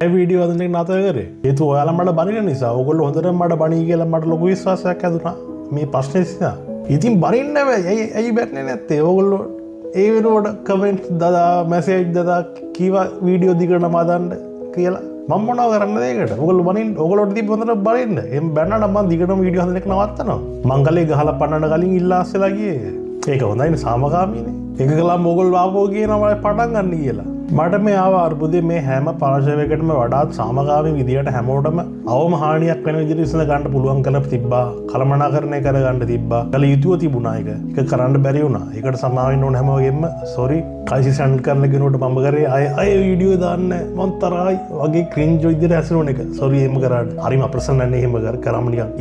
Video හදන එක නතර කරේ. ඒත් ඔයාලා මට බනින නිසා. ඕගොල්ලෝ හොඳටම මට බණී කියලා මට ලොකු විශ්වාසයක් ඇතිවුණා මේ ප්‍රශ්නේ නිසා. ඉතින් බනින්න බෑ. ඇයි බැන්නේ නැත්තේ? ඕගොල්ලෝ ඒ වෙනුවට කමෙන්ට් දාලා මැසේජ් දාලා කීවා වීඩියෝ දිගට නමදන්න කියලා. මම මොනව කරන්නද ඒකට? ඕගොල්ලෝ බනින්න ඕගොල්ලෝට දීපු හොඳට බනින්න. එම් බැන්නට මම දිගටම වීඩියෝ හදන එක නවත්තනවා. මංගලේ ගහලා පන්නන්න කලින් ඉල්ලා අස්සලා ගියේ. ඒක හොඳයිනේ සාමකාමීනේ. ඒක කළාම ඕගොල්ලෝ ආපහු කියනවා පටන් ගන්න කියලා. මට මේ ආව අර්බුදේ මේ හැම පාර්ශවයකටම වඩාත් සාමකාමී විදියට හැමෝටම අවම හානියක් වෙන විදිහට ඉස්සන ගන්න පුළුවන් කල තිබ්බා. කලමනාකරණය කර ගන්න තිබ්බා. කල යුතුව තිබුණා ඒක. ඒක කරන්න බැරි වුණා. ඒකට සමාව වෙන්න ඕන හැමෝගෙම සෝරි. කයිසි සෙන්ඩ් කරන කෙනෙකුට මම කරේ අය වීඩියෝ දාන්න මම තරහයි වගේ ක්‍රින්ජ් විදිහට හැසිරුණ එක. සෝරි එහෙම කරාට. හරිම අප්‍රසන්න නැහැ එහෙම කරාම නිකන්.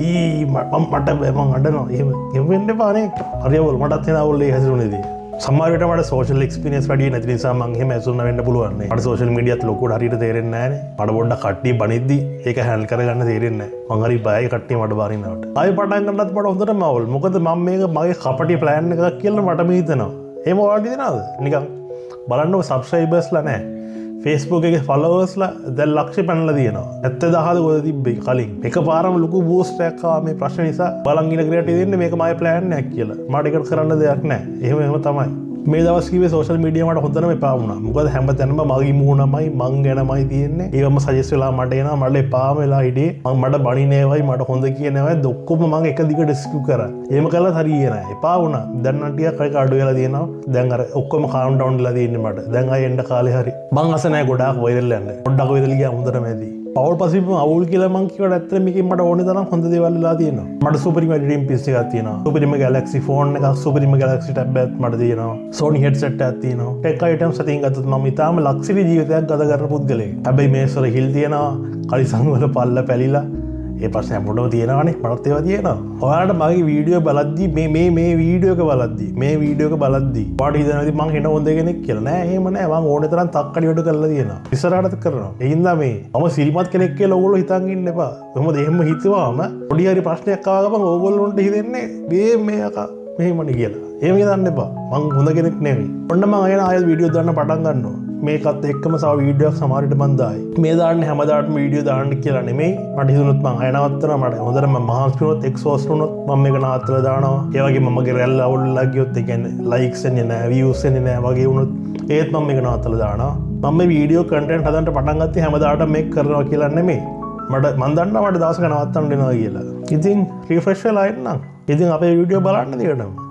මට මම අඬනවා. එහෙම වෙන්න එපා නේ. හරියවල මටත් එන අවුල් ඒ හැසිරුණේදී. සමහරවිට මට සෝෂල් එක්ස්පීරියන්ස් වැඩි නැති නිසා මම එහෙම ඇසුරන වෙන්න පුළුවන් නේ. මට සෝෂල් මීඩියාත් ලොකුවට හරියට තේරෙන්නේ නැහැ නේ. මට පොඩ්ඩක් කට්ටිය බනිද්දි ඒක හැන්ඩල් කරගන්න තේරෙන්නේ නැහැ. මං හරි බයයි කට්ටිය මට බනිනවට. ආයෙ පටන් ගන්නත් මට හොඳටම අවුල්. මොකද මම මේක මගේ කපටි ප්ලෑන් එකක් කියලා මට මේ හිතෙනවා. එහෙම ඔයාලට හිතනවද? නිකන් බලන්නකො සබ්ස්ක්‍රයිබර්ස්ලා නැහැ. Facebook එකේ followers ලා දැන් ලක්ෂ පැනලා තියෙනවා. 70000 කොහෙද තිබ්බේ කලින්. එකපාරම ලොකු බූස්ට් එකක් ආවා මේ ප්‍රශ්න නිසා. බලන් ඉන්න ක්‍රියේටිව් දෙන්නේ මේක මගේ ප්ලෑන් එකක් කියලා. මට ඒකට කරන්න දෙයක් නැහැ. එහෙම තමයි. මේ දවස් කිව්වේ සෝෂල් මීඩියා මට හොඳටම එපා වුණා. මොකද හැමතැනම මගේ මූණමයි මං ගැනමයි තියෙන්නේ. ඒවම සජෙස්ට් වෙලා මට එනවා. මට එපාම වෙලා හිටියේ. මට බණිනේවයි මට හොඳ කියනේවයි ඔක්කොම මං එක දිගට ස්කිප් කරා. එහෙම කළා හරියන්නේ නැහැ. එපා වුණා. දැන් නම් ටිකක් ඒක අඩු වෙලා තියෙනවා. දැන් අර ඔක්කොම කාම් ඩවුන් වෙලා තියෙන්නේ මට. දැන් ආයෙ එන්න කාලේ හරි. මං අස නැහැ ගොඩාක් වෛරල් යන්න. පොඩ්ඩක් වෛරල් ගියා හොඳටම ඇති. පවුල් පසිප්පු අවුල් කියලා මං කිව්වට ඇත්තට මේකෙන් මට ඕනේ තරම් හොඳ දේවල් වෙලා තියෙනවා. මට සුපරිම එඩිටින් පිස් එකක් තියෙනවා. සුපරිම ගැලැක්සි ෆෝන් එකක්, සුපරිම ගැලැක්සි ටැබ් එකක් මට තියෙනවා. Sony headset එකක් තියෙනවා. ටෙක් අයිටම්ස් අතින් ගත්තොත් මම ඊටාම ලක්ෂරි ජීවිතයක් ගත කරන පුද්ගලයෙක්. හැබැයි මේ සොර හිල් තියෙනවා. කලිසම් වල පල්ල පැලිලා. ඒ ප්‍රශ්නේ හැමෝටම තියෙනවානේ. මටත් ඒවා තියෙනවා. ඔයාලට මගේ වීඩියෝ බලද්දි මේ වීඩියෝ එක බලද්දි මේ වීඩියෝ එක බලද්දි ඔයාලට හිතනවාද මං හෙන හොඳ කෙනෙක් කියලා? නෑ එහෙම නෑ. මං ඕනේ තරම් තක්කඩි වැඩ කරලා තියෙනවා. ඉස්සරහට කරනවා. ඒ හින්දා මේ මම සිරිමත් කෙනෙක් කියලා ඕගොල්ලෝ හිතන් ඉන්න එපා. මොකද එහෙම හිතුවාම පොඩි හරි ප්‍රශ්නයක් ආව ගමන් ඕගොල්ලොන්ට හිතෙන්නේ මේ අකා මෙහෙමනේ කියලා. එහෙම හිතන්න එපා. මං හොඳ කෙනෙක් නෙවෙයි. ඔන්න මං ආයෙත් වීඩියෝ දාන්න පටන් ගන්නවා. මේකත් එක්කම සව වීඩියෝක් සමහරවිට මන් දායි. මේ දාන්නේ හැමදාටම වීඩියෝ දාන්න කියලා නෙමෙයි. මට හිතුනොත් මං අය නවත්තනවා. මට හොඳටම මහන්සි වුණොත් එක්සෝස්ට් වුණොත් මම මේක නවත්තලා දානවා. ඒ වගේම මගේ රැල්ල අවුල්ලා ගියොත් ඒ කියන්නේ ලයික්ස් එන්නේ නැහැ, views එන්නේ නැහැ වගේ වුණොත් ඒත් මම මේක නවත්තලා දානවා. මම මේ වීඩියෝ කන්ටෙන්ට් හදන්න පටන් ගත්තේ හැමදාටම මේක කරනවා කියලා නෙමෙයි. මන් දන්නවා මට දවසක නවත්තන්න වෙනවා කියලා. ඉතින් රිෆ්‍රෙෂ් වෙලා එන්නම්. ඉතින් අපේ වීඩියෝ බලන්න දිගටම